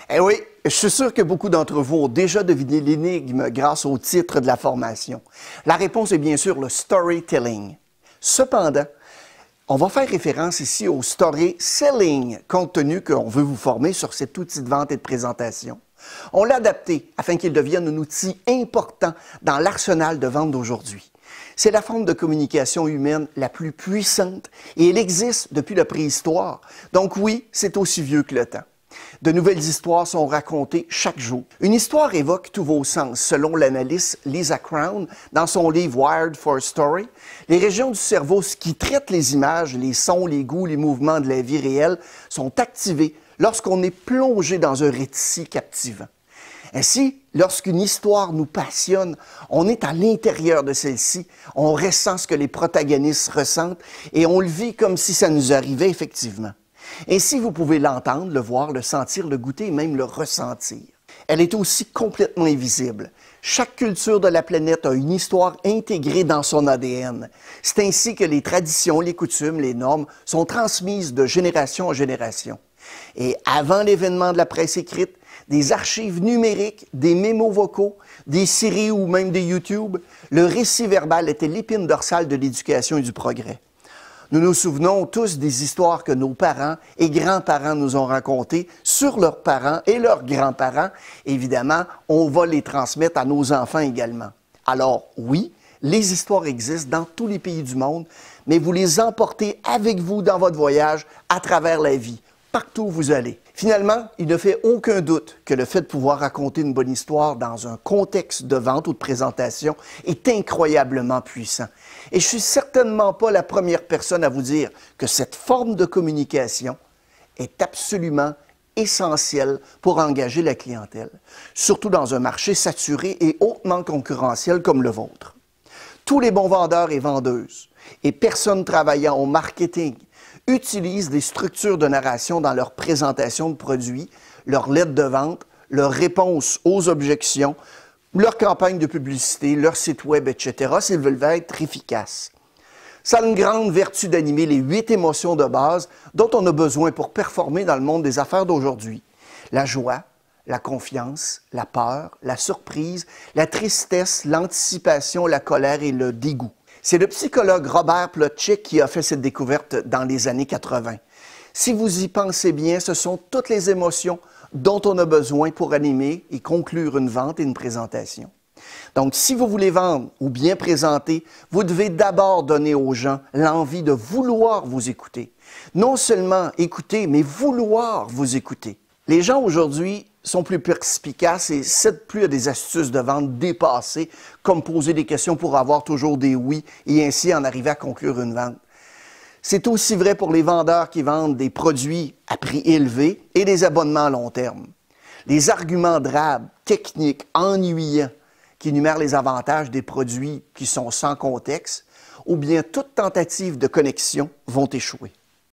Eh oui, je suis sûr que beaucoup d'entre vous ont déjà deviné l'énigme grâce au titre de la formation. La réponse est bien sûr le storytelling. Cependant, on va faire référence ici au story selling, compte tenu qu'on veut vous former sur cet outil de vente et de présentation. On l'a adapté afin qu'il devienne un outil important dans l'arsenal de vente d'aujourd'hui. C'est la forme de communication humaine la plus puissante et elle existe depuis la préhistoire. Donc oui, c'est aussi vieux que le temps. De nouvelles histoires sont racontées chaque jour. Une histoire évoque tous vos sens, selon l'analyste Lisa Crown dans son livre Wired for Story. Les régions du cerveau qui traitent les images, les sons, les goûts, les mouvements de la vie réelle sont activées lorsqu'on est plongé dans un récit captivant. Ainsi, lorsqu'une histoire nous passionne, on est à l'intérieur de celle-ci, on ressent ce que les protagonistes ressentent et on le vit comme si ça nous arrivait effectivement. Ainsi, vous pouvez l'entendre, le voir, le sentir, le goûter et même le ressentir. Elle est aussi complètement invisible. Chaque culture de la planète a une histoire intégrée dans son ADN. C'est ainsi que les traditions, les coutumes, les normes sont transmises de génération en génération. Et avant l'événement de la presse écrite, des archives numériques, des mémos vocaux, des séries ou même des YouTube, le récit verbal était l'épine dorsale de l'éducation et du progrès. Nous nous souvenons tous des histoires que nos parents et grands-parents nous ont racontées sur leurs parents et leurs grands-parents. Évidemment, on va les transmettre à nos enfants également. Alors oui, les histoires existent dans tous les pays du monde, mais vous les emportez avec vous dans votre voyage à travers la vie, partout où vous allez. Finalement, il ne fait aucun doute que le fait de pouvoir raconter une bonne histoire dans un contexte de vente ou de présentation est incroyablement puissant. Et je ne suis certainement pas la première personne à vous dire que cette forme de communication est absolument essentielle pour engager la clientèle, surtout dans un marché saturé et hautement concurrentiel comme le vôtre. Tous les bons vendeurs et vendeuses et personnes travaillant au marketing utilisent des structures de narration dans leur présentation de produits, leurs lettres de vente, leurs réponses aux objections, leur campagne de publicité, leur site web, etc., s'ils veulent être efficaces. Ça a une grande vertu d'animer les 8 émotions de base dont on a besoin pour performer dans le monde des affaires d'aujourd'hui. La joie, la confiance, la peur, la surprise, la tristesse, l'anticipation, la colère et le dégoût. C'est le psychologue Robert Plutchik qui a fait cette découverte dans les années 80. Si vous y pensez bien, ce sont toutes les émotions dont on a besoin pour animer et conclure une vente et une présentation. Donc, si vous voulez vendre ou bien présenter, vous devez d'abord donner aux gens l'envie de vouloir vous écouter. Non seulement écouter, mais vouloir vous écouter. Les gens aujourd'hui sont plus perspicaces et cèdent plus à des astuces de vente dépassées, comme poser des questions pour avoir toujours des oui et ainsi en arriver à conclure une vente. C'est aussi vrai pour les vendeurs qui vendent des produits à prix élevé et des abonnements à long terme. Les arguments drabes, techniques, ennuyants, qui énumèrent les avantages des produits qui sont sans contexte, ou bien toute tentative de connexion vont échouer.